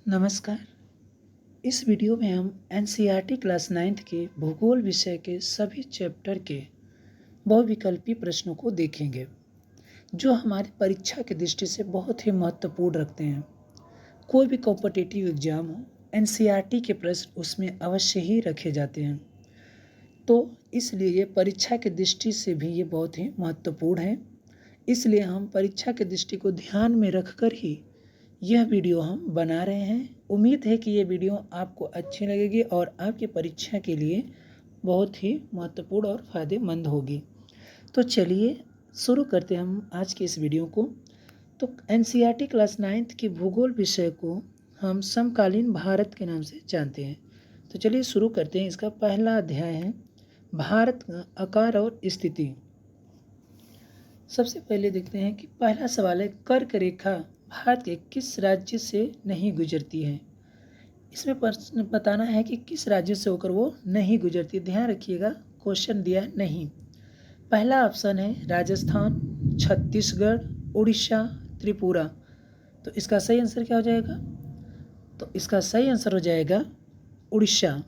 नमस्कार। इस वीडियो में हम एनसीईआरटी क्लास 9th के भूगोल विषय के सभी चैप्टर के बहुविकल्पी प्रश्नों को देखेंगे, जो हमारी परीक्षा की दृष्टि से बहुत ही महत्वपूर्ण रखते हैं। कोई भी कॉम्पिटिटिव एग्जाम हो, एनसीईआरटी के प्रश्न उसमें अवश्य ही रखे जाते हैं। तो इसलिए परीक्षा की दृष्टि से भी ये बहुत ही महत्वपूर्ण है। इसलिए हम परीक्षा की दृष्टि को ध्यान में रखकर ही यह वीडियो हम बना रहे हैं। उम्मीद है कि ये वीडियो आपको अच्छी लगेगी और आपकी परीक्षा के लिए बहुत ही महत्वपूर्ण और फ़ायदेमंद होगी। तो चलिए शुरू करते हैं हम आज के इस वीडियो को। तो एनसीईआरटी क्लास 9th के भूगोल विषय को हम समकालीन भारत के नाम से जानते हैं। तो चलिए शुरू करते हैं। इसका पहला अध्याय है भारत का आकार और स्थिति। सबसे पहले देखते हैं कि पहला सवाल है, कर्क रेखा भारत के किस राज्य से नहीं गुजरती है। इसमें प्रश्न बताना है कि किस राज्य से होकर वो नहीं गुजरती। ध्यान रखिएगा, क्वेश्चन दिया नहीं। पहला ऑप्शन है राजस्थान, छत्तीसगढ़, उड़ीसा, त्रिपुरा। तो इसका सही आंसर क्या हो जाएगा? तो इसका सही आंसर हो जाएगा उड़ीसा।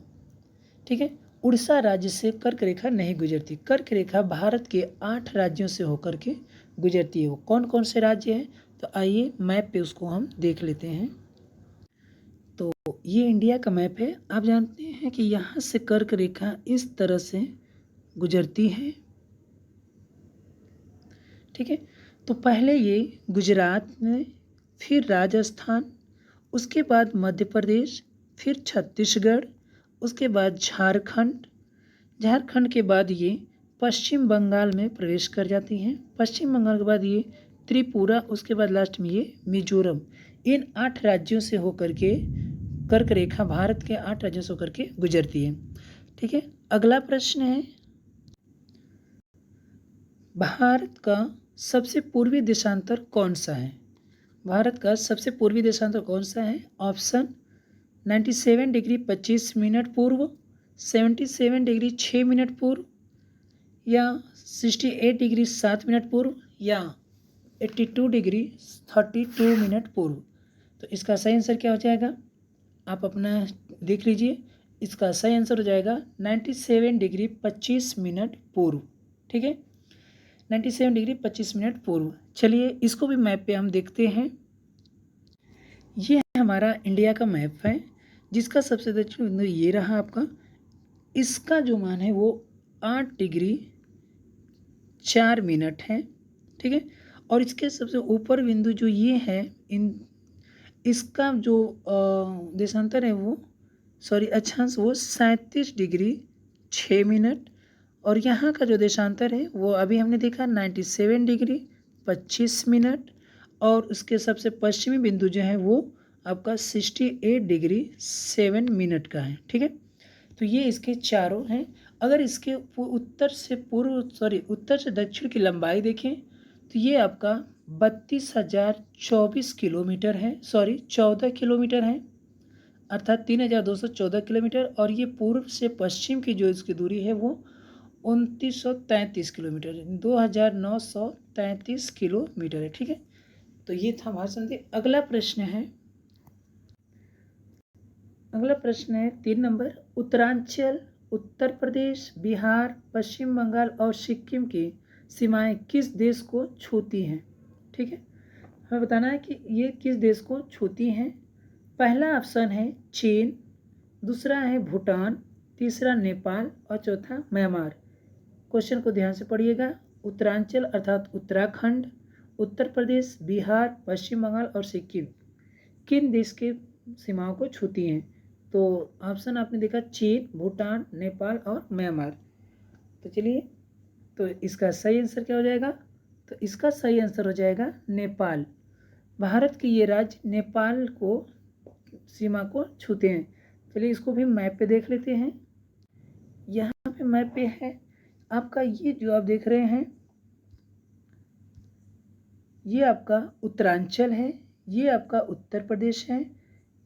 ठीक है, उड़ीसा राज्य से कर्क रेखा नहीं गुजरती। कर्क रेखा भारत के 8 राज्यों से होकर के गुजरती है। वो कौन कौन से राज्य हैं? तो आइए मैप पे उसको हम देख लेते हैं। तो ये इंडिया का मैप है। आप जानते हैं कि यहाँ से कर्क रेखा इस तरह से गुजरती है। ठीक है, तो पहले ये गुजरात में, फिर राजस्थान, उसके बाद मध्य प्रदेश, फिर छत्तीसगढ़, उसके बाद झारखंड, झारखंड के बाद ये पश्चिम बंगाल में प्रवेश कर जाती हैं। पश्चिम बंगाल के बाद ये त्रिपुरा, उसके बाद लास्ट में ये मिजोरम। इन 8 राज्यों से होकर के कर्क रेखा भारत के 8 राज्यों से होकर के गुजरती है। ठीक है, अगला प्रश्न है, भारत का सबसे पूर्वी देशांतर कौन सा है? भारत का सबसे पूर्वी देशांतर कौन सा है? ऑप्शन 97 डिग्री 25 मिनट पूर्व, 77 डिग्री 6 मिनट पूर्व, या 68 डिग्री 7 मिनट पूर्व, या 82 डिग्री 32 मिनट पूर्व। तो इसका सही आंसर क्या हो जाएगा? आप अपना देख लीजिए। इसका सही आंसर हो जाएगा 97 डिग्री 25 मिनट पूर्व। ठीक है, 97 डिग्री 25 मिनट पूर्व। चलिए इसको भी मैप पे हम देखते हैं। ये हमारा इंडिया का मैप है, जिसका सबसे दक्षिण बिंदु ये रहा आपका। इसका जो मान है वो 8 डिग्री 4 मिनट है। ठीक है, और इसके सबसे ऊपर बिंदु जो ये है, इसका जो देशांतर है वो अक्षांश वो 37 डिग्री 6 मिनट, और यहाँ का जो देशांतर है वो अभी हमने देखा 97 डिग्री 25 मिनट, और उसके सबसे पश्चिमी बिंदु जो है वो आपका 68 डिग्री 7 मिनट का है। ठीक है, तो ये इसके चारों हैं। अगर इसके उत्तर से दक्षिण की लंबाई देखें तो ये आपका 32,024 किलोमीटर है, 14 किलोमीटर है, अर्थात 3,214 किलोमीटर। और ये पूर्व से पश्चिम की जो इसकी दूरी है वो 2933 किलोमीटर, 2,933 किलोमीटर है। ठीक है, तो ये था हमारा संधि। अगला प्रश्न है 3 नंबर, उत्तरांचल, उत्तर प्रदेश, बिहार, पश्चिम बंगाल और सिक्किम की सीमाएं किस देश को छूती हैं? ठीक है, हमें बताना है कि ये किस देश को छूती हैं। पहला ऑप्शन है चीन, दूसरा है भूटान, तीसरा नेपाल और चौथा म्यांमार। क्वेश्चन को ध्यान से पढ़िएगा। उत्तरांचल अर्थात उत्तराखंड, उत्तर प्रदेश, बिहार, पश्चिम बंगाल और सिक्किम किन देश के सीमाओं को छूती हैं? तो ऑप्शन आपने देखा चीन, भूटान, नेपाल और म्यांमार। तो चलिए, तो इसका सही आंसर क्या हो जाएगा? तो इसका सही आंसर हो जाएगा नेपाल। भारत के ये राज्य नेपाल को सीमा को छूते हैं। चलिए इसको भी मैप पे देख लेते हैं। यहाँ पे मैप पे है आपका, ये जो आप देख रहे हैं ये आपका उत्तरांचल है, ये आपका उत्तर प्रदेश है,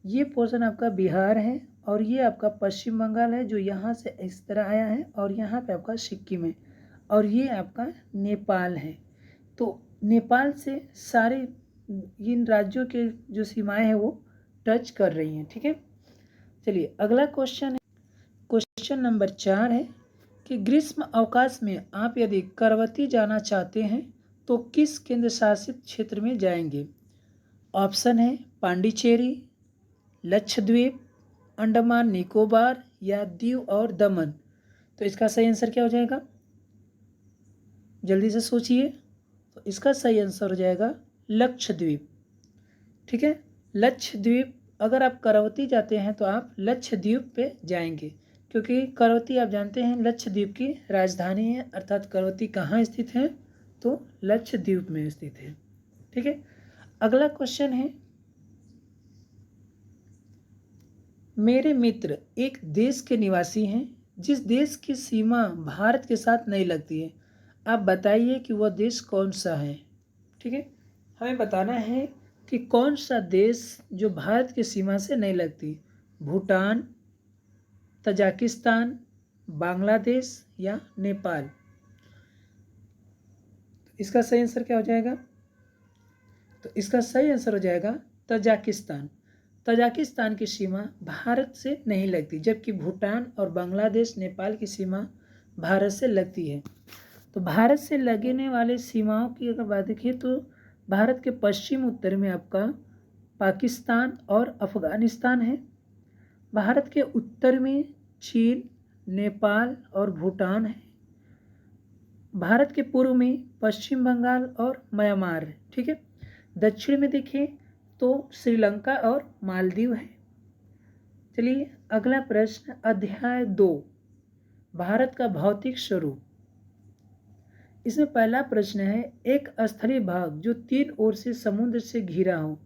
ये पोर्शन आपका बिहार है, और ये आपका पश्चिम बंगाल है जो यहाँ से इस तरह आया है, और यहाँ पे आपका सिक्किम है, और ये आपका नेपाल है। तो नेपाल से सारे इन राज्यों के जो सीमाएं हैं वो टच कर रही हैं। ठीक है, चलिए अगला क्वेश्चन है, क्वेश्चन नंबर 4 है कि ग्रीष्म अवकाश में आप यदि करवती जाना चाहते हैं तो किस केंद्र शासित क्षेत्र में जाएंगे? ऑप्शन है पांडिचेरी, लक्षद्वीप, अंडमान निकोबार या दीव और दमन। तो इसका सही आंसर क्या हो जाएगा? जल्दी से सोचिए। तो इसका सही आंसर हो जाएगा लक्षद्वीप। ठीक है, लक्षद्वीप। अगर आप करवती जाते हैं तो आप लक्षद्वीप पे जाएंगे, क्योंकि करवती आप जानते हैं लक्षद्वीप की राजधानी है, अर्थात करवती कहाँ स्थित है? तो लक्षद्वीप में स्थित है। ठीक है, अगला क्वेश्चन है, मेरे मित्र एक देश के निवासी हैं जिस देश की सीमा भारत के साथ नहीं लगती है, आप बताइए कि वह देश कौन सा है? ठीक है, हमें बताना है कि कौन सा देश जो भारत की सीमा से नहीं लगती। भूटान, तजाकिस्तान, बांग्लादेश या नेपाल। इसका सही आंसर क्या हो जाएगा? तो इसका सही आंसर हो जाएगा तजाकिस्तान। तजाकिस्तान की सीमा भारत से नहीं लगती, जबकि भूटान और बांग्लादेश, नेपाल की सीमा भारत से लगती है। तो भारत से लगने वाले सीमाओं की अगर बात देखें तो भारत के पश्चिम उत्तर में आपका पाकिस्तान और अफगानिस्तान है। भारत के उत्तर में चीन, नेपाल और भूटान है। भारत के पूर्व में पश्चिम बंगाल और म्यांमार है। ठीक है, दक्षिण में देखें तो श्रीलंका और मालदीव है। चलिए अगला प्रश्न, अध्याय 2, भारत का भौतिक स्वरूप। इसमें पहला प्रश्न है, एक स्थलीय भाग जो 3 ओर से समुद्र से घिरा हो,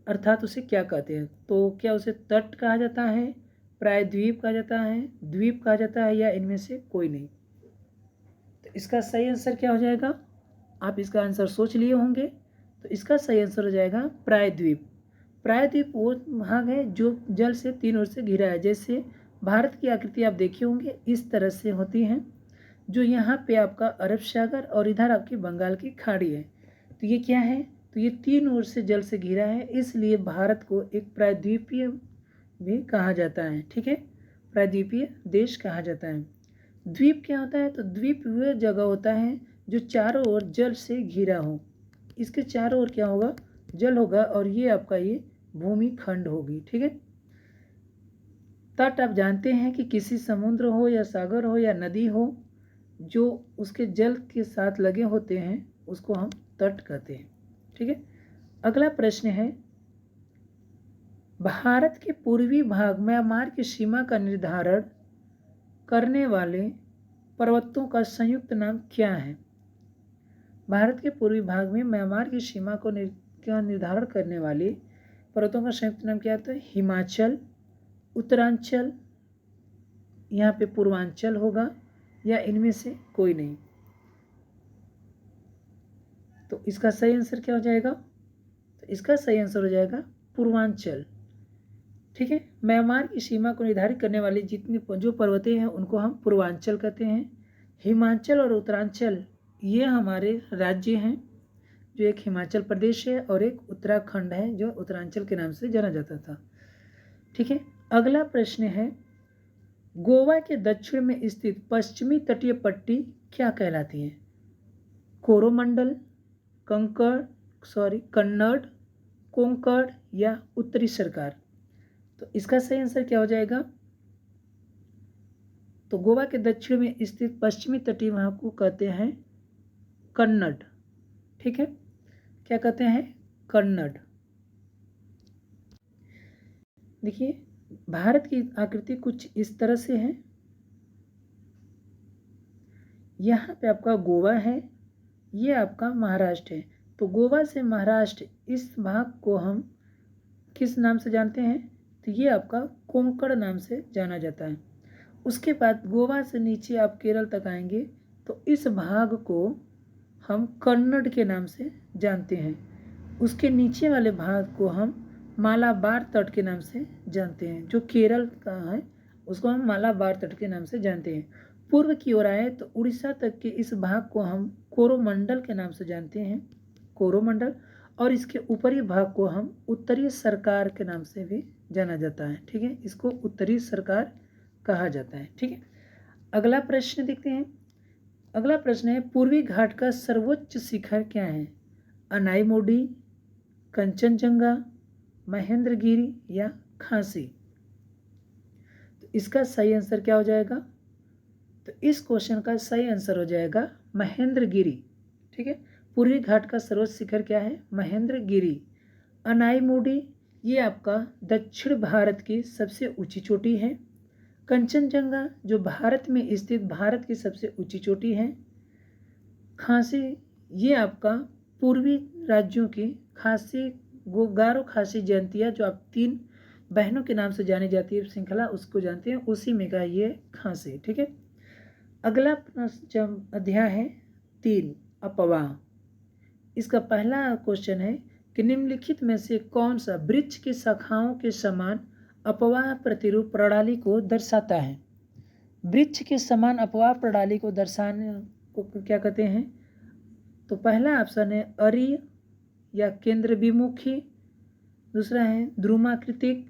अर्थात उसे क्या कहते हैं? तो क्या उसे तट कहा जाता है, प्रायद्वीप कहा जाता है, द्वीप कहा जाता है, या इनमें से कोई नहीं? तो इसका सही आंसर क्या हो जाएगा? आप इसका आंसर सोच लिए होंगे। तो इसका सही आंसर हो जाएगा प्रायद्वीप। प्रायद्वीप वो भाग है जो जल से 3 ओर से घिरा है। जैसे भारत की आकृति आप देखे होंगे इस तरह से होती है, जो यहाँ पे आपका अरब सागर और इधर आपकी बंगाल की खाड़ी है। तो ये क्या है? तो ये 3 ओर से जल से घिरा है, इसलिए भारत को एक प्रायद्वीपीय भी कहा जाता है। ठीक है, प्रायद्वीपीय देश कहा जाता है। द्वीप क्या होता है? तो द्वीप वह जगह होता है जो चारों ओर जल से घिरा हो। इसके चारों ओर क्या होगा? जल होगा, और ये आपका ये भूमि खंड होगी। ठीक है, तट आप जानते हैं कि किसी समुद्र हो या सागर हो या नदी हो जो उसके जल के साथ लगे होते हैं, उसको हम तट कहते हैं। ठीक है, अगला प्रश्न है, भारत के पूर्वी भाग म्यांमार की सीमा का निर्धारण करने वाले पर्वतों का संयुक्त नाम क्या है? भारत के पूर्वी भाग में म्यांमार की सीमा को निर्धारण करने वाले पर्वतों का संयुक्त नाम क्या होता है? हिमाचल, उत्तरांचल, यहाँ पे पूर्वांचल होगा, या इनमें से कोई नहीं? तो इसका सही आंसर क्या हो जाएगा? तो इसका सही आंसर हो जाएगा पूर्वांचल। ठीक है, म्यांमार की सीमा को निर्धारित करने वाली जितनी जो पर्वतें हैं उनको हम पूर्वांचल कहते हैं। हिमाचल और उत्तरांचल ये हमारे राज्य हैं, जो एक हिमाचल प्रदेश है और एक उत्तराखंड है जो उत्तरांचल के नाम से जाना जाता था। ठीक है, अगला प्रश्न है, गोवा के दक्षिण में स्थित पश्चिमी तटीय पट्टी क्या कहलाती है? कोरोमंडल, कन्नड़, कोंकण या उत्तरी सरकार? तो इसका सही आंसर क्या हो जाएगा? तो गोवा के दक्षिण में स्थित पश्चिमी तटीय भाग को कहते हैं कन्नड़। ठीक है, क्या कहते हैं? कन्नड़। देखिए भारत की आकृति कुछ इस तरह से है। यहाँ पे आपका गोवा है, ये आपका महाराष्ट्र है। तो गोवा से महाराष्ट्र इस भाग को हम किस नाम से जानते हैं? तो ये आपका कोंकण नाम से जाना जाता है। उसके बाद गोवा से नीचे आप केरल तक आएंगे तो इस भाग को हम कन्नड़ के नाम से जानते हैं। उसके नीचे वाले भाग को हम मालाबार तट के नाम से जानते हैं। जो केरल का है उसको हम मालाबार तट के नाम से जानते हैं। पूर्व की ओर आए तो उड़ीसा तक के इस भाग को हम कोरोमंडल के नाम से जानते हैं, कोरोमंडल। और इसके ऊपरी भाग को हम उत्तरी सरकार के नाम से भी जाना जाता है। ठीक है, इसको उत्तरी सरकार कहा जाता है। ठीक है, अगला प्रश्न देखते हैं। अगला प्रश्न है, पूर्वी घाट का सर्वोच्च शिखर क्या है? अनाईमोडी, कंचनजंगा, महेंद्रगिरी या खांसी? तो इसका सही आंसर क्या हो जाएगा? तो इस क्वेश्चन का सही आंसर हो जाएगा महेंद्रगिरी। ठीक है, पूर्वी घाट का सर्वोच्च शिखर क्या है? महेंद्रगिरी। अनाईमोडी ये आपका दक्षिण भारत की सबसे ऊंची चोटी है। कंचनजंगा जो भारत में स्थित भारत की सबसे ऊंची चोटी है। खांसी ये आपका पूर्वी राज्यों की खासी गारो खासी जयंतिया जो आप 3 बहनों के नाम से जानी जाती है श्रृंखला, उसको जानते हैं, उसी में का ये खांसी। ठीक है, अगला अध्याय है 3 अपवाह। इसका पहला क्वेश्चन है कि निम्नलिखित में से कौन सा वृक्ष की शाखाओं के समान अपवाह प्रतिरूप प्रणाली को दर्शाता है? वृक्ष के समान अपवाह प्रणाली को दर्शाने को क्या कहते हैं? तो पहला ऑप्शन है अरीय या केंद्र विमुखी, दूसरा है ध्रुमाकृतिक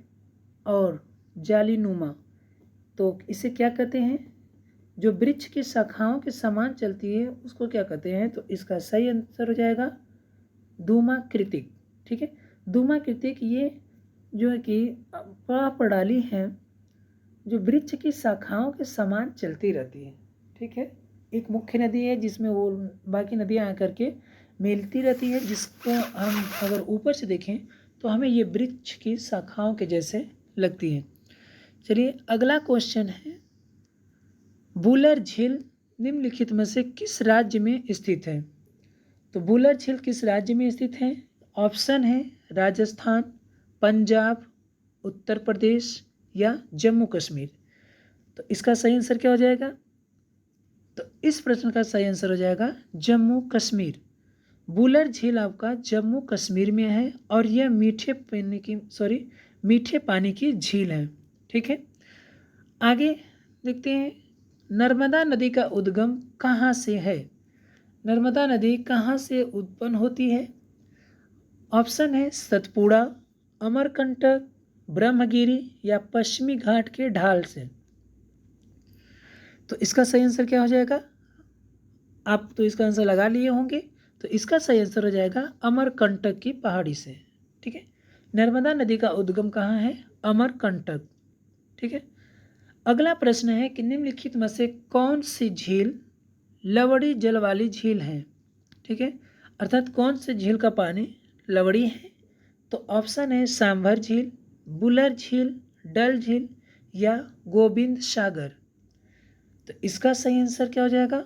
और जालीनुमा। तो इसे क्या कहते हैं? जो वृक्ष की शाखाओं के समान चलती है उसको क्या कहते हैं? तो इसका सही आंसर हो जाएगा धूमाकृतिक। ठीक है, धूमाकृतिक ये जो है कि प्रणाली है जो वृक्ष की शाखाओं के समान चलती रहती है। ठीक है, एक मुख्य नदी है जिसमें वो बाकी नदियाँ आकर के मिलती रहती है, जिसको हम अगर ऊपर से देखें तो हमें ये वृक्ष की शाखाओं के जैसे लगती है। चलिए अगला क्वेश्चन है, बुलर झील निम्नलिखित में से किस राज्य में स्थित है? तो बुलर झील किस राज्य में स्थित है? ऑप्शन है राजस्थान, पंजाब, उत्तर प्रदेश या जम्मू कश्मीर। तो इसका सही आंसर क्या हो जाएगा? तो इस प्रश्न का सही आंसर हो जाएगा जम्मू कश्मीर। बुलर झील आपका जम्मू कश्मीर में है और यह मीठे पानी की झील है। ठीक है, आगे देखते हैं, नर्मदा नदी का उद्गम कहाँ से है? नर्मदा नदी कहाँ से उत्पन्न होती है? ऑप्शन है सतपुड़ा, अमरकंटक, ब्रह्मगिरी या पश्चिमी घाट के ढाल से। तो इसका सही आंसर क्या हो जाएगा? आप तो इसका आंसर लगा लिए होंगे, तो इसका सही आंसर हो जाएगा अमरकंटक की पहाड़ी से। ठीक है, नर्मदा नदी का उद्गम कहाँ है? अमरकंटक। ठीक है, अगला प्रश्न है कि निम्नलिखित में से कौन सी झील लवड़ी जल वाली झील है? ठीक है, अर्थात कौन सी झील का पानी लवड़ी है? तो ऑप्शन है सांभर झील, बुलर झील, डल झील या गोविंद सागर। तो इसका सही आंसर क्या हो जाएगा?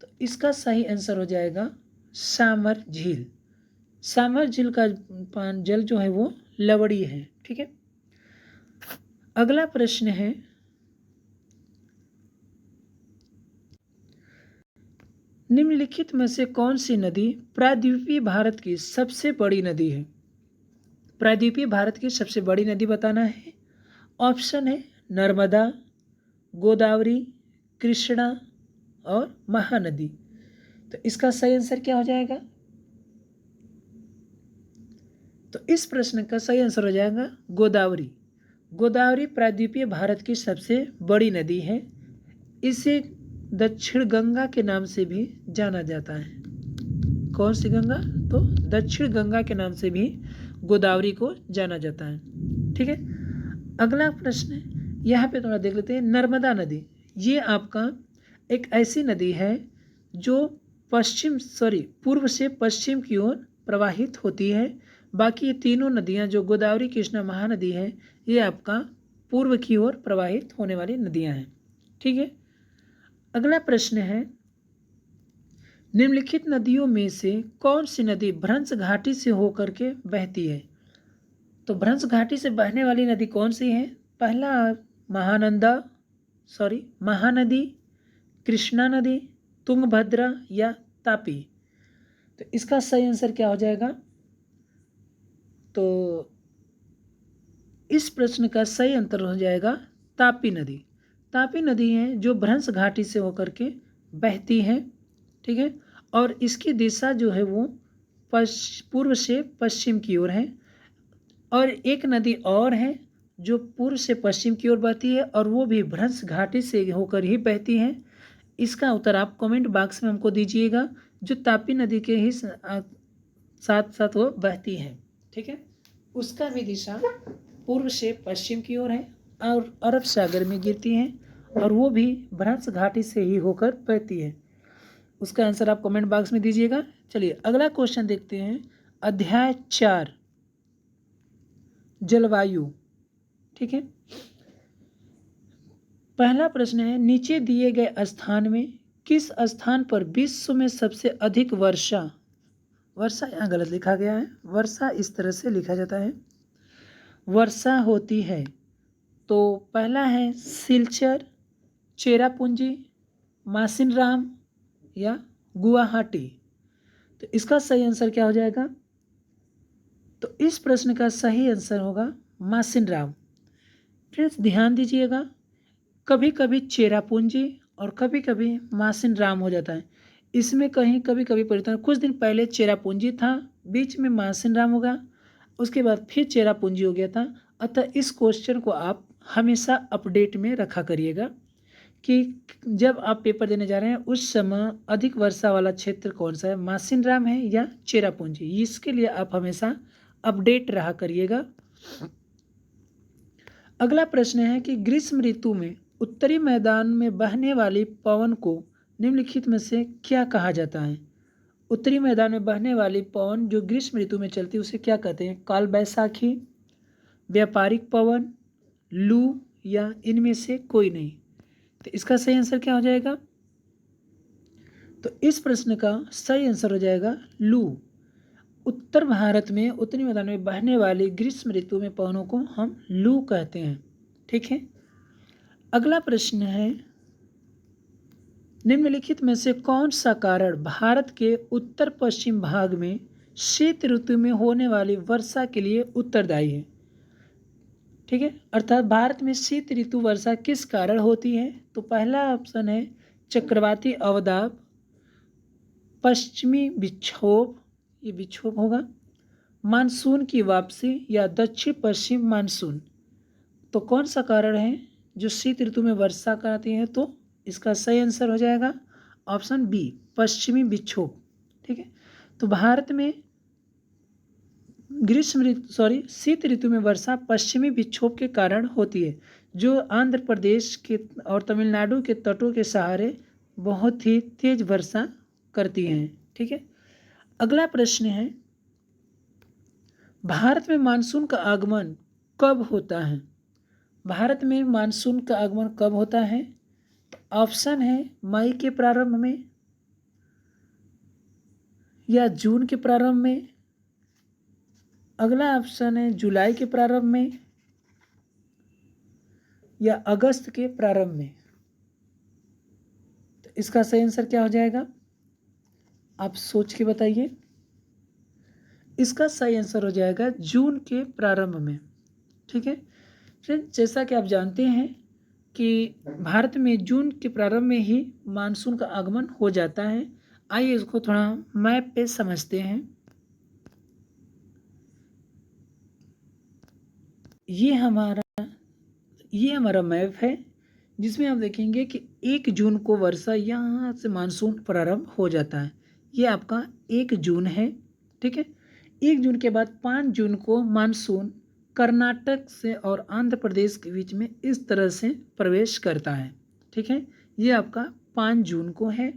तो इसका सही आंसर हो जाएगा सांभर झील। सांभर झील का जल जो है वो लवड़ी है। ठीक है, अगला प्रश्न है, निम्नलिखित में से कौन सी नदी प्रायद्वीपीय भारत की सबसे बड़ी नदी है? प्रायद्वीपीय भारत की सबसे बड़ी नदी बताना है। ऑप्शन है नर्मदा, गोदावरी, कृष्णा और महानदी। तो इसका सही आंसर क्या हो जाएगा? तो इस प्रश्न का सही आंसर हो जाएगा गोदावरी। गोदावरी प्रायद्वीपीय भारत की सबसे बड़ी नदी है। इसे दक्षिण गंगा के नाम से भी जाना जाता है। कौन सी गंगा? तो दक्षिण गंगा के नाम से भी गोदावरी को जाना जाता है। ठीक है, अगला प्रश्न है, यहाँ पे थोड़ा देख लेते हैं। नर्मदा नदी ये आपका एक ऐसी नदी है जो पूर्व से पश्चिम की ओर प्रवाहित होती है। बाकी ये तीनों नदियाँ जो गोदावरी, कृष्णा, महानदी है, ये आपका पूर्व की ओर प्रवाहित होने वाली नदियाँ हैं। ठीक है, अगला प्रश्न है, निम्नलिखित नदियों में से कौन सी नदी भ्रंश घाटी से होकर के बहती है? तो भ्रंश घाटी से बहने वाली नदी कौन सी है? पहला महानदी, कृष्णा नदी, तुंगभद्रा या तापी। तो इसका सही आंसर क्या हो जाएगा? तो इस प्रश्न का सही आंसर हो जाएगा तापी नदी। तापी नदी है जो भ्रंश घाटी से होकर के बहती है। ठीक है, और इसकी दिशा जो है वो पूर्व से पश्चिम की ओर है, और एक नदी और है जो पूर्व से पश्चिम की ओर बहती है और वो भी भ्रंश घाटी से होकर ही बहती है। इसका उत्तर आप कमेंट बॉक्स में हमको दीजिएगा, जो तापी नदी के ही साथ साथ वो बहती है। ठीक है, उसका भी दिशा पूर्व से पश्चिम की ओर है और अरब सागर में गिरती है और वो भी भ्रंश घाटी से ही होकर बहती है। उसका आंसर आप कमेंट बॉक्स में दीजिएगा। चलिए अगला क्वेश्चन देखते हैं। अध्याय 4 जलवायु। ठीक है, पहला प्रश्न है, नीचे दिए गए स्थान में किस स्थान पर विश्व में सबसे अधिक वर्षा, वर्षा यहाँ गलत लिखा गया है, वर्षा इस तरह से लिखा जाता है, वर्षा होती है। तो पहला है सिलचर, चेरापूंजी, मासिनराम या गुवाहाटी। तो इसका सही आंसर क्या हो जाएगा? तो इस प्रश्न का सही आंसर होगा मासिनराम। फ्रेंड्स ध्यान दीजिएगा, कभी कभी चेरापूंजी और कभी कभी मासिनराम हो जाता है, इसमें कहीं कभी कभी परिवर्तन। कुछ दिन पहले चेरापूंजी था, बीच में मासिनराम होगा, उसके बाद फिर चेरापूंजी हो गया था। अतः इस क्वेश्चन को आप हमेशा अपडेट में रखा करिएगा कि जब आप पेपर देने जा रहे हैं उस समय अधिक वर्षा वाला क्षेत्र कौन सा है, मासिनराम है या चेरापूंजी। इसके लिए आप हमेशा अपडेट रहा करिएगा। अगला प्रश्न है कि ग्रीष्म ऋतु में उत्तरी मैदान में बहने वाली पवन को निम्नलिखित में से क्या कहा जाता है? उत्तरी मैदान में बहने वाली पवन जो ग्रीष्म ऋतु में चलती है उसे क्या कहते हैं? काल बैसाखी, व्यापारिक पवन, लू या इनमें से कोई नहीं। तो इसका सही आंसर क्या हो जाएगा? तो इस प्रश्न का सही आंसर हो जाएगा लू। उत्तर भारत में उत्तरी मैदान में बहने वाली ग्रीष्म ऋतु में पवनों को हम लू कहते हैं। ठीक है, अगला प्रश्न है, निम्नलिखित में से कौन सा कारण भारत के उत्तर पश्चिम भाग में शीत ऋतु में होने वाली वर्षा के लिए उत्तरदायी है? ठीक है, अर्थात भारत में शीत ऋतु वर्षा किस कारण होती है? तो पहला ऑप्शन है चक्रवाती अवदाब, पश्चिमी विक्षोभ, ये विक्षोभ होगा, मानसून की वापसी या दक्षिण पश्चिम मानसून। तो कौन सा कारण है जो शीत ऋतु में वर्षा कराती है? तो इसका सही आंसर हो जाएगा ऑप्शन बी, पश्चिमी विक्षोभ। ठीक है, तो भारत में शीत ऋतु में वर्षा पश्चिमी विक्षोभ के कारण होती है, जो आंध्र प्रदेश के और तमिलनाडु के तटों के सहारे बहुत ही तेज वर्षा करती हैं। ठीक है, अगला प्रश्न है, भारत में मानसून का आगमन कब होता है? भारत में मानसून का आगमन कब होता है? तो ऑप्शन है मई के प्रारंभ में या जून के प्रारंभ में, अगला ऑप्शन है जुलाई के प्रारंभ में या अगस्त के प्रारंभ में। तो इसका सही आंसर क्या हो जाएगा? आप सोच के बताइए। इसका सही आंसर हो जाएगा जून के प्रारंभ में। ठीक है फ्रेंड्स, जैसा कि आप जानते हैं कि भारत में जून के प्रारंभ में ही मानसून का आगमन हो जाता है। आइए इसको थोड़ा मैप पे समझते हैं। ये हमारा मैप है, जिसमें आप देखेंगे कि 1 जून को वर्षा यहाँ से मानसून प्रारंभ हो जाता है। ये आपका 1 जून है। ठीक है, 1 जून के बाद 5 जून को मानसून कर्नाटक से और आंध्र प्रदेश के बीच में इस तरह से प्रवेश करता है। ठीक है, ये आपका 5 जून को है।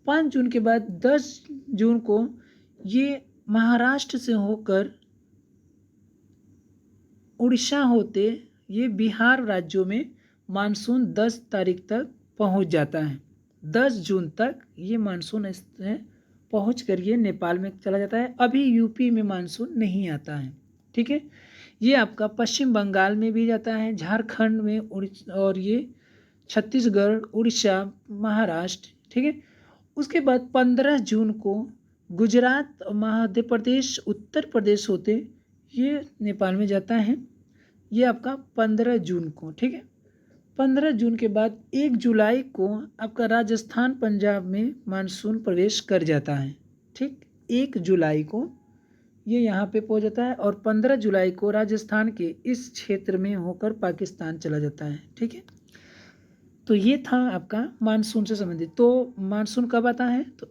5 जून के बाद 10 जून को ये महाराष्ट्र से होकर उड़ीसा होते ये बिहार राज्यों में मानसून 10 तारीख तक पहुंच जाता है। 10 जून तक ये मानसून पहुंच कर ये नेपाल में चला जाता है। अभी यूपी में मानसून नहीं आता है। ठीक है, ये आपका पश्चिम बंगाल में भी जाता है, झारखंड में, और ये छत्तीसगढ़, उड़ीसा, महाराष्ट्र। ठीक है, उसके बाद 15 जून को गुजरात, मध्य प्रदेश, उत्तर प्रदेश होते ये नेपाल में जाता है। ये आपका 15 जून को। ठीक है, 15 जून के बाद 1 जुलाई को आपका राजस्थान, पंजाब में मानसून प्रवेश कर जाता है। ठीक, 1 जुलाई को ये यहाँ पे पहुँच जाता है और 15 जुलाई को राजस्थान के इस क्षेत्र में होकर पाकिस्तान चला जाता है। ठीक है, तो ये था आपका मानसून से संबंधित। तो मानसून कब आता है? तो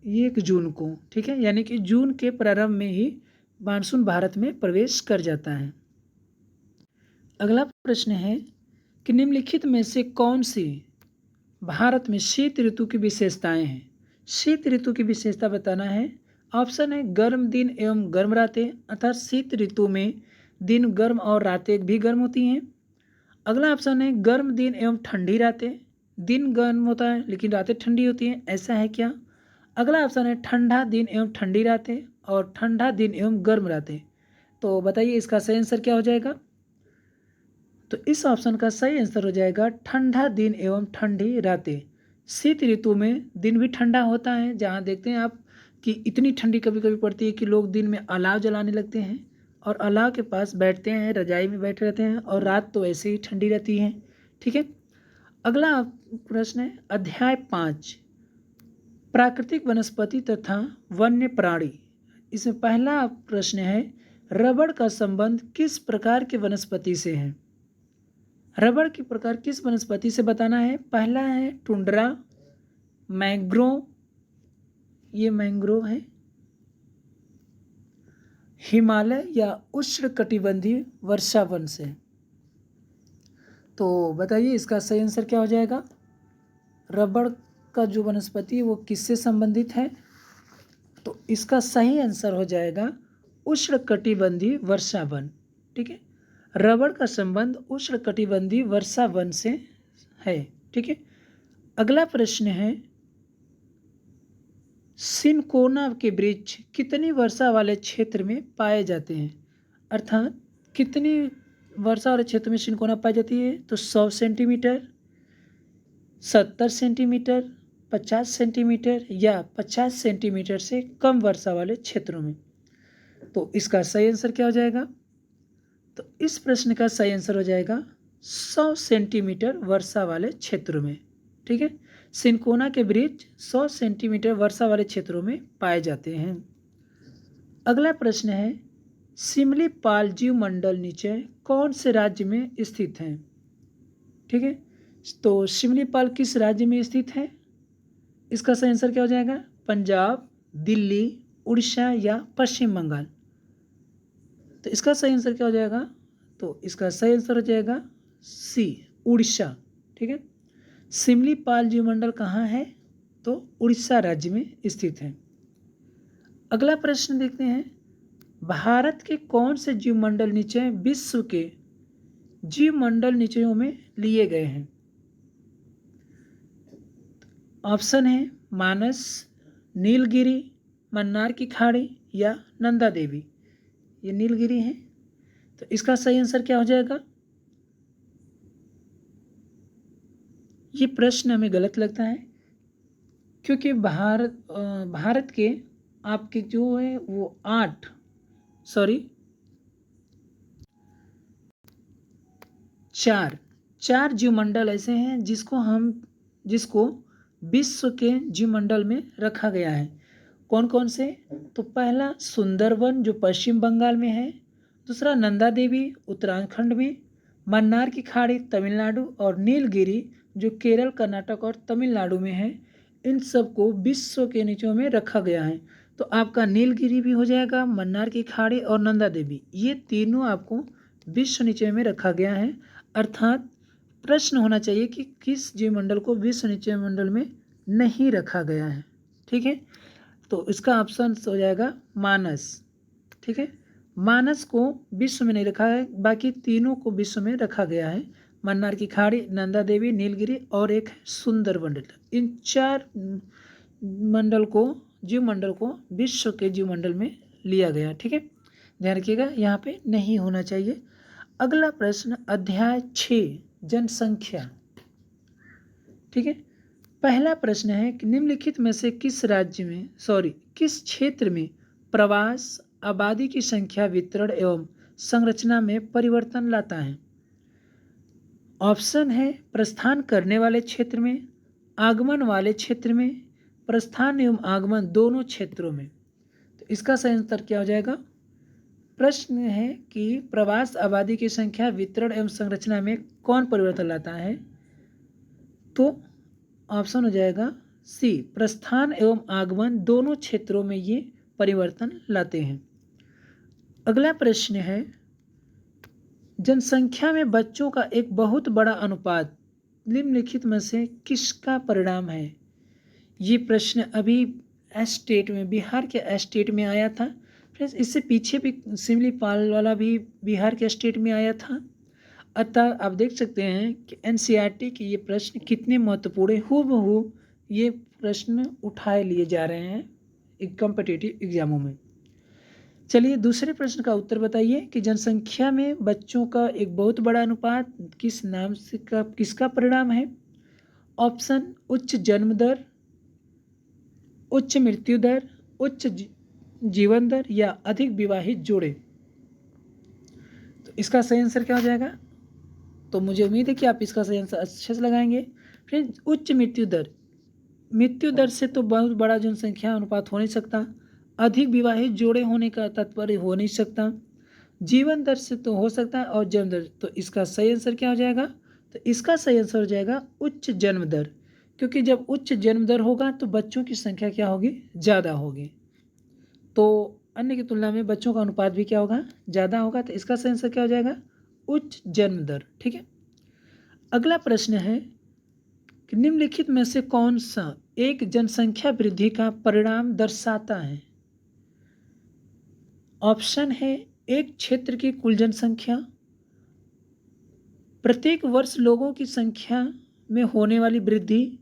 1 जून को। ठीक है, यानी कि जून के प्रारंभ में ही मानसून भारत में प्रवेश कर जाता है। अगला प्रश्न है कि निम्नलिखित में से कौन सी भारत में शीत ऋतु की विशेषताएं हैं? शीत ऋतु की विशेषता बताना है। ऑप्शन है गर्म दिन एवं गर्म रातें, अर्थात शीत ऋतु में दिन गर्म और रातें भी गर्म होती हैं। अगला ऑप्शन है गर्म दिन एवं ठंडी रातें, दिन गर्म होता है लेकिन रातें ठंडी होती हैं, ऐसा है क्या? अगला ऑप्शन है ठंडा दिन एवं ठंडी रातें और ठंडा दिन एवं गर्म रातें। तो बताइए इसका सही आंसर क्या हो जाएगा? तो इस ऑप्शन का सही आंसर हो जाएगा ठंडा दिन एवं ठंडी रातें। शीत ऋतु में दिन भी ठंडा होता है, जहाँ देखते हैं आप कि इतनी ठंडी कभी कभी पड़ती है कि लोग दिन में अलाव जलाने लगते हैं और अलाव के पास बैठते हैं, रजाई में बैठे रहते हैं और रात तो ऐसे ही ठंडी रहती है। ठीक है, अगला प्रश्न है अध्याय 5 प्राकृतिक वनस्पति तथा वन्य प्राणी। इसमें पहला प्रश्न है रबड़ का संबंध किस प्रकार के वनस्पति से है? रबड़ की प्रकार किस वनस्पति से बताना है। पहला है टुंड्रा, मैंग्रोव, ये मैंग्रोव है, हिमालय या उष्णकटिबंधीय वर्षावन से। तो बताइए इसका सही आंसर क्या हो जाएगा? रबड़ का जो वनस्पति है वो किससे संबंधित है? तो इसका सही आंसर हो जाएगा उष्णकटिबंधीय वर्षावन। ठीक है, रबड़ का संबंध उष्णकटिबंधीय वर्षावन से है। ठीक है, अगला प्रश्न है सिनकोना के वृक्ष कितनी वर्षा वाले क्षेत्र में पाए जाते हैं? अर्थात कितनी वर्षा वाले क्षेत्र में सिनकोना पाई जाती है? तो 100 सेंटीमीटर, 70 सेंटीमीटर, 50 सेंटीमीटर या 50 सेंटीमीटर से कम वर्षा वाले क्षेत्रों में। तो इसका सही आंसर क्या हो जाएगा? तो इस प्रश्न का सही आंसर हो जाएगा 100 सेंटीमीटर वर्षा वाले क्षेत्रों में। ठीक है, सिनकोना के वृक्ष 100 सेंटीमीटर वर्षा वाले क्षेत्रों में पाए जाते हैं। अगला प्रश्न है सिमलीपाल जीवमंडल निचय कौन से राज्य में स्थित है? ठीक है, तो सिमलीपाल किस राज्य में स्थित है? इसका सही आंसर क्या हो जाएगा? पंजाब, दिल्ली, उड़ीसा या पश्चिम बंगाल। तो इसका सही आंसर क्या हो जाएगा? तो इसका सही आंसर हो जाएगा सी, उड़ीसा। ठीक है, सिमलीपाल जीवमंडल कहाँ है? तो उड़ीसा राज्य में स्थित है। अगला प्रश्न देखते हैं भारत के कौन से जीवमंडल निचय विश्व के जीवमंडल निचयों में लिए गए हैं? ऑप्शन है मानस, नीलगिरी, मन्नार की खाड़ी या नंदा देवी। ये नीलगिरी है। तो इसका सही आंसर क्या हो जाएगा? ये प्रश्न हमें गलत लगता है क्योंकि भारत के आपके जो है वो 4 जीवमंडल ऐसे हैं जिसको विश्व के जीवमंडल में रखा गया है। कौन कौन से? तो पहला सुंदरवन जो पश्चिम बंगाल में है, दूसरा नंदा देवी उत्तराखंड में, मन्नार की खाड़ी तमिलनाडु और नीलगिरी जो केरल, कर्नाटक और तमिलनाडु में है। इन सबको विश्व के निचों में रखा गया है। तो आपका नीलगिरी भी हो जाएगा, मन्नार की खाड़ी और नंदा देवी, ये तीनों आपको विश्व निचय में रखा गया है। अर्थात प्रश्न होना चाहिए कि किस जीवमंडल को विश्व निचय मंडल में नहीं रखा गया है। ठीक है, तो इसका ऑप्शन हो जाएगा मानस। ठीक है, मानस को विश्व में नहीं रखा है, बाकी तीनों को विश्व में रखा गया है। मन्नार की खाड़ी, नंदा देवी, नीलगिरी और एक सुंदरवन। इन 4 जीवमंडल को विश्व के जीवमंडल में लिया गया। ठीक है, ध्यान रखिएगा यहाँ पे नहीं होना चाहिए। अगला प्रश्न अध्याय 6 जनसंख्या। ठीक है, पहला प्रश्न है कि निम्नलिखित में से किस क्षेत्र में प्रवास आबादी की संख्या, वितरण एवं संरचना में परिवर्तन लाता है? ऑप्शन है प्रस्थान करने वाले क्षेत्र में, आगमन वाले क्षेत्र में, प्रस्थान एवं आगमन दोनों क्षेत्रों में। इसका सही उत्तर क्या हो जाएगा? प्रश्न है कि प्रवास आबादी की संख्या, वितरण एवं संरचना में कौन परिवर्तन लाता है? तो ऑप्शन हो जाएगा सी, प्रस्थान एवं आगमन दोनों क्षेत्रों में ये परिवर्तन लाते हैं। अगला प्रश्न है, जनसंख्या में बच्चों का एक बहुत बड़ा अनुपात निम्नलिखित में से किसका परिणाम है? ये प्रश्न अभी स्टेट में, बिहार के स्टेट में आया था। फ्रेंड्स, इससे पीछे भी सिमलीपाल वाला भी बिहार के स्टेट में आया था। अतः आप देख सकते हैं कि एनसीईआरटी के ये प्रश्न कितने महत्वपूर्ण हैं। हूबहू ये प्रश्न उठाए लिए जा रहे हैं कॉम्पिटिटिव एग्जामों में। चलिए दूसरे प्रश्न का उत्तर बताइए कि जनसंख्या में बच्चों का एक बहुत बड़ा अनुपात किस नाम से किसका परिणाम है? ऑप्शन उच्च जन्म दर, उच्च मृत्यु दर, उच्च जीवन दर या अधिक विवाहित जोड़े। तो इसका सही आंसर क्या हो जाएगा? तो मुझे उम्मीद है कि आप इसका सही आंसर अच्छे से लगाएंगे। फ्रेंड्स, उच्च मृत्यु दर से तो बहुत बड़ा जनसंख्या अनुपात हो नहीं सकता। अधिक विवाहित जोड़े होने का तात्पर्य हो नहीं सकता। जीवन दर से तो हो सकता है और जन्म दर। तो इसका सही आंसर क्या हो जाएगा? तो इसका सही आंसर हो जाएगा उच्च जन्म दर, क्योंकि जब उच्च जन्म दर होगा तो बच्चों की संख्या क्या होगी? ज़्यादा होगी। तो अन्य की तुलना में बच्चों का अनुपात भी क्या होगा? ज़्यादा होगा। तो इसका सही आंसर क्या हो जाएगा? उच्च जन्म दर। ठीक है। अगला प्रश्न है कि निम्नलिखित में से कौन सा एक जनसंख्या वृद्धि का परिणाम दर्शाता है? ऑप्शन है एक क्षेत्र की कुल जनसंख्या, प्रत्येक वर्ष लोगों की संख्या में होने वाली वृद्धि,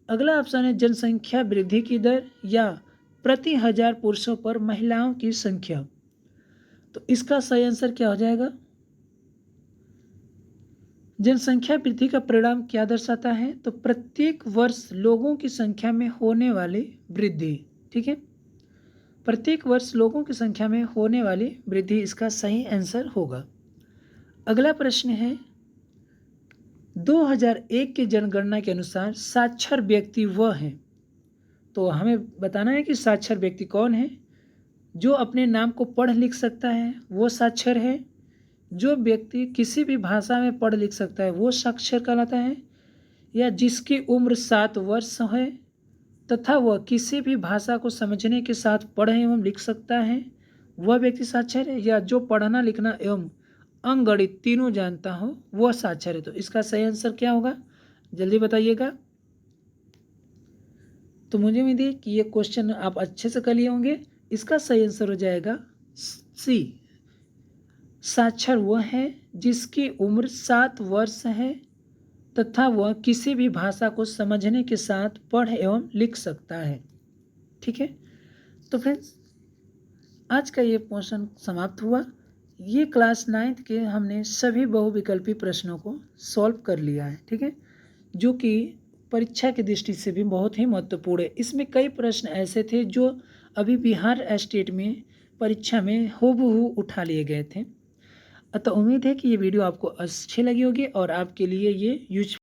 अगला ऑप्शन है जनसंख्या वृद्धि की दर, या प्रति 1000 पुरुषों पर महिलाओं की संख्या। तो इसका सही आंसर क्या हो जाएगा? जनसंख्या वृद्धि का परिणाम क्या दर्शाता है? तो प्रत्येक वर्ष लोगों की संख्या में होने वाली वृद्धि। ठीक है, प्रत्येक वर्ष लोगों की संख्या में होने वाली वृद्धि इसका सही आंसर होगा। अगला प्रश्न है, 2001 की जनगणना के अनुसार साक्षर व्यक्ति वह है। तो हमें बताना है कि साक्षर व्यक्ति कौन है? जो अपने नाम को पढ़ लिख सकता है वो साक्षर है, जो व्यक्ति किसी भी भाषा में पढ़ लिख सकता है वो साक्षर कहलाता है, या जिसकी उम्र 7 वर्ष है तथा वह किसी भी भाषा को समझने के साथ पढ़ एवं लिख सकता है वह व्यक्ति साक्षर है, या जो पढ़ना लिखना एवं अंकगणित तीनों जानता हो वह साक्षर है। तो इसका सही आंसर क्या होगा? जल्दी बताइएगा। तो मुझे उम्मीद है कि ये क्वेश्चन आप अच्छे से कर लिए होंगे। इसका सही आंसर हो जाएगा सी, साक्षर वह है जिसकी उम्र 7 वर्ष है तथा वह किसी भी भाषा को समझने के साथ पढ़ एवं लिख सकता है। ठीक है। तो फ्रेंड्स, आज का ये पोर्शन समाप्त हुआ। ये क्लास 9th के हमने सभी बहुविकल्पी प्रश्नों को सॉल्व कर लिया है। ठीक है, जो कि परीक्षा की दृष्टि से भी बहुत ही महत्वपूर्ण है। इसमें कई प्रश्न ऐसे थे जो अभी बिहार स्टेट में परीक्षा में हूबहू उठा लिए गए थे। अतः उम्मीद है कि ये वीडियो आपको अच्छी लगी होगी और आपके लिए ये यूज